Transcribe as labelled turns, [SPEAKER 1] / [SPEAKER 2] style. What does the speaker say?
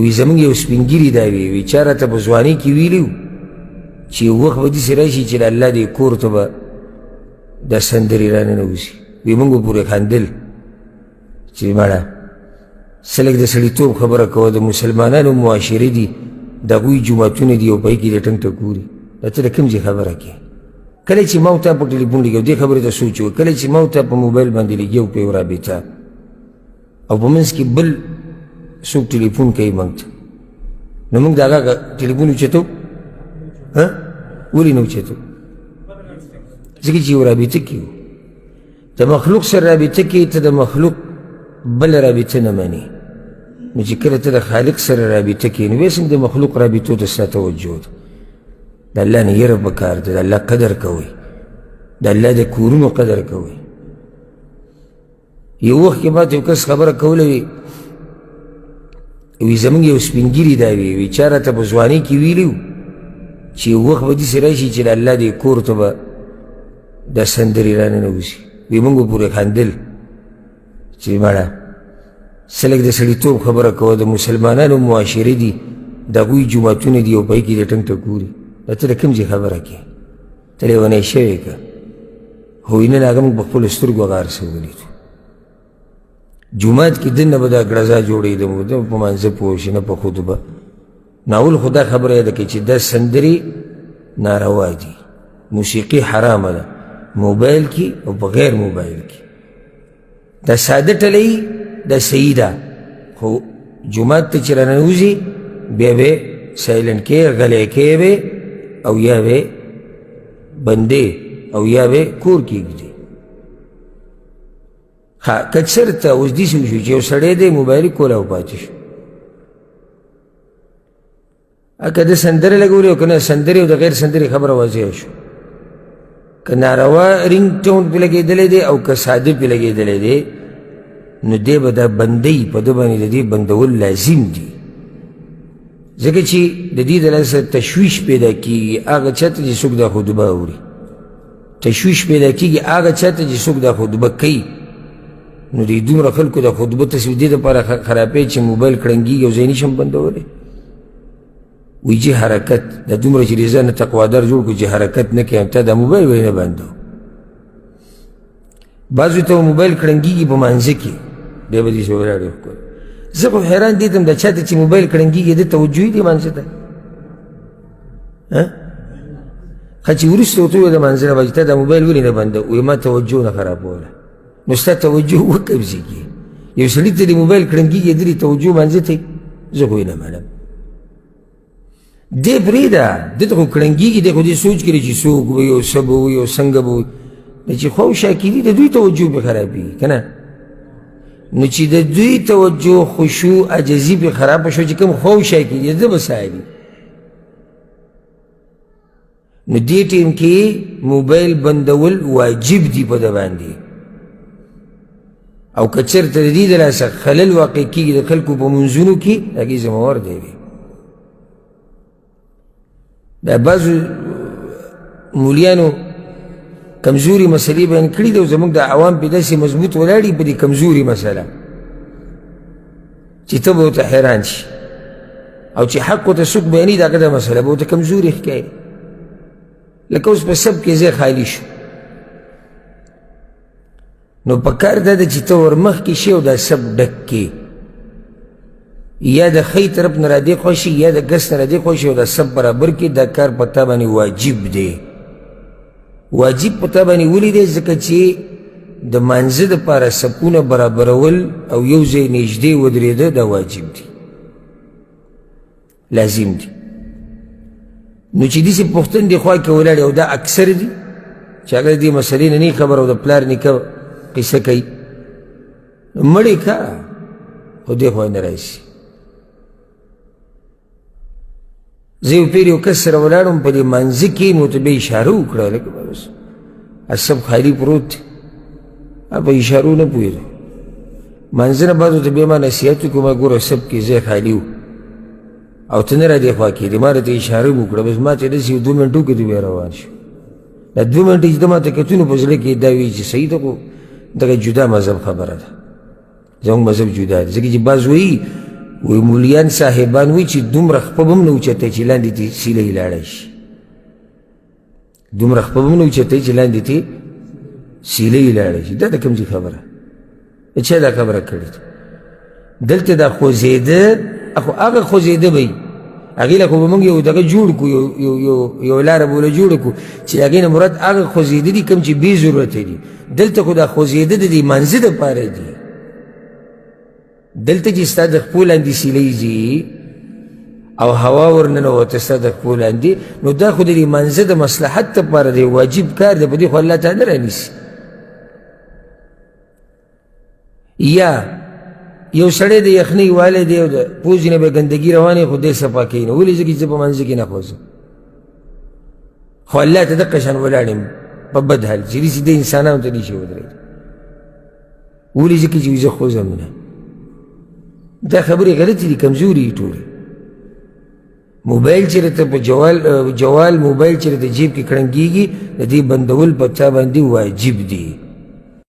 [SPEAKER 1] وی زمونږ یو سپینګیري دا وی چا راته په ځوانۍ کې ویلي و چې یو وخت به داسې راشي چې د الله دې کور ته به دا سندرې راننوځي وی موږ به پورې خندل چې مړه څه لږ د سړیتوب خبره کوه د مسلمانانو معاشرې دي د هغوی جوماتونه دي او په هغې کې دې ټنګ ته ګوري دا ته د کوم ځای خبره کوې کله چې ما او تا په ټلیفون لګو دې خبرې ته سوچ وکړه کله چې ما او تا په موبایل باندې لګیو په یو رابطه او په منځ کې بل څوک ټلیفون کوي موږ ته نو موږ د هغه ټلیفون اوچتو ولې نه اوچتو ځکه چې یو رابطه کې وو د مخلوق سره رابطه کې ته د مخلوق بل رابطه نه منې نو چې کله ته د خالق سره رابطه کې نو بیا څنګه د مخلوق رابطو ته ستا توجه ده د الله نه یره پکار ده د الله قدر کوئ د الله د کورونو قدر کوئ یو وخت کې ماته یو کس خبره کوله وی زمونږ یو سپینګیري دا وی چا راته په ځوانۍ کې ویلي و چې یو وخت به داسې راشي چې د الله دې کور ته به دا سندرې راننوځي وی موږ به پورې خندل چې مړه څه لږ د سړیتوب خبره کوه د مسلمانانو معاشرې دي د هغوی جوماتونه دي او په هغې کې دې ټنګ ته ګوري دا ته د کوم ځای خبره کوې ته لیونی شوې که هوی نن هغه موږ په خپلو سترګو هغه هر څه ولیدو جومات کې دننه به دا ګړزا جوړېده مو د په مانځه پوه شي نه په خطبه ناول خو دا خبره یاده کوي چې دا سندرې ناروا دي موسیقي حرامه ده موبایل کې او په غیر موبایل کې دا ساده ټلۍ دا صحیح ده خو جومات ته چې راننوځي بیا به سایلنټ کې غلی کې به او یا به بندې او یا به کور کې ږدي که چېرته اوس داسې وشو چې یو سړی دی موبایل یې کولی او پاتې شو که د سندرې لګولې او که نه سندرې او د غیر سندرې خبره واضحه شو که ناروا رینګ ټون پې لګېدلی دی او که ساده پې لګېدلی دی نو دی به دا بندۍ په ده باندې د دې بندول لازم دي ځکه چې د دې د لاسه تشویش پیدا کېږي هغه چا ته چې څوک دا خطبه اوري تشویش پیدا کېږي هغه چا ته چې څوک دا خطبه کوي نو دې دومره خلکو د خطبه تصویر دې دپاره خرابوي چې موبایل کړنګېږي او ځای نشم بندولی وایي چې حرکت دا دومره چې دې ځان تقوادار جوړ کړو چې حرکت نه کوي تا دا موبایل ولې نه بندو بعضو ته موبایل کړنګېږي په مانځه کې دی به داسې ولاړ ښکاري زه خو حیران دیدم دا چا ته چې موبایل کړنګېږي ده توجه یې دی مانځه ته ښه چې وروسته ورته وویل د مانځه نه به چې تا دا موبایل ولې نه بندو وایي ما توجه نه خرابوله نو ستا توجه وقبضېږي یو سړي ته د موبایل کړنګېږي دلې توجه مانځه ته زه خو یې نه منم دی پرېږده ده ته خو کړنګېږي دی خو دې سوچ کړي چې څوک به وي او څه به وي او څنګه به وي نو چې خواوشا کېدي د دوی توجه پې خرابېږي که نه نو چې د دوی توجه خشوع عجزي پې خرابه شو چې کوم خواوشا کېدي ده به څاري نو دې ټیم کې موبایل بندول واجب دي په ده باندې او که چېرته د دې د لاسه خلل واقع کېږي د خلکو په منځونو کې د هغې ذمهوار دی وي دا بعضو مولیانو کمزوري مسلې بیان کړي دي او زموږ د عوام پې داسې مضبوط ولاړي په دې کمزوري مسله چې ته به ورته حیران شي او چې حق ورته څوک بیانوي د هغه دا مسله به ورته کمزوري ښکاري لکه اوس په سب کې ځای خالي شو نو پکار دا ده چې ته ور مخکې شي او دا سب ډک کې یا د ښی طرف نه را دې خوا شي یا د ګس نه را دې خوا شي او دا سب برابر کې دا کار په تا باندې واجب دی واجب په تا باندې ولې دی ځکه چې د مانځه دپاره صفونه برابرول او یو ځای نږدې ودرېده دا واجب دی لازم دی نو چې داسې پوښتنې دې خوا کې ولاړې او دا اکثر دي چې هغه د دې مسلې نه نه خبر او د پلار نیکه قصه کوي مړې که خو دې خوا نه راشي زه یو پیر یو کس سره ولاړم په دې مانځه کې نو ته بیا اشاره وکړه لکه بس سب خالي پروت دی په اشارو نه پوهېږم مانځه نه بعد ورته بیا ما نصیحت وکړو ما ګوره سب کې ځای خالي و او ته نه را دې خوا کېدې ما راته اشاره وکړه بس ما چې داسې یو 2 منټو کې ته بیا روان شو دا 2 منټې چې ده ما ته کتونو په زړه کې دا وایي چې صحیح ده خو دغه جدا مذهب خبره ده زموږ مذهب جدا دی ځکه چې بعض وایي وی مولیان صاحبان وی چې دومره خپه به هم نه اوچتی چې لاندې تی سیله یې لاړی شي دومره خپه به هم نه اوچتی چې لاندې تی سیله یې لاړی شي دا د کوم ځای خبره چا دا خبره کړې ده دلته دا خوځېده اخو هغه خوځېده به وي هغې له خو به موږ یو دغه جوړ کړو یو لاره به له جوړه کړو چې هغې نه مراد هغه خوځېده دي کوم چې بې ضرورته دي دلته خو دا خوځېده د دې مانځه دپاره دي دلته چې ستا د خپو لاندې سیلۍ ځي او هوا ورننوته ستا د خپو لاندې نو دا خو د دې مانځه د مصلحت دپاره دی واجب کار دی په دې خو الله تعالی رانیسي یا یو سړی د یخنۍ والی دی او د پوزې نه به ګندګي روانې خو دی صفا کوي نو ولې زه چې زه په منځه کې نه خوځم خو الله ته دقه شان ولاړ یم په بد حال چې داسې د انسانانو ته نشي ودرېد ولې ځکه چې زه خوځم نه دا خبرې غلطې دي کمزوري دي ټولې موبایل چېرې ته په جوال موبایل چېرې د جیب کې کړنګېږي د دې بندول په چا باندې واجب دي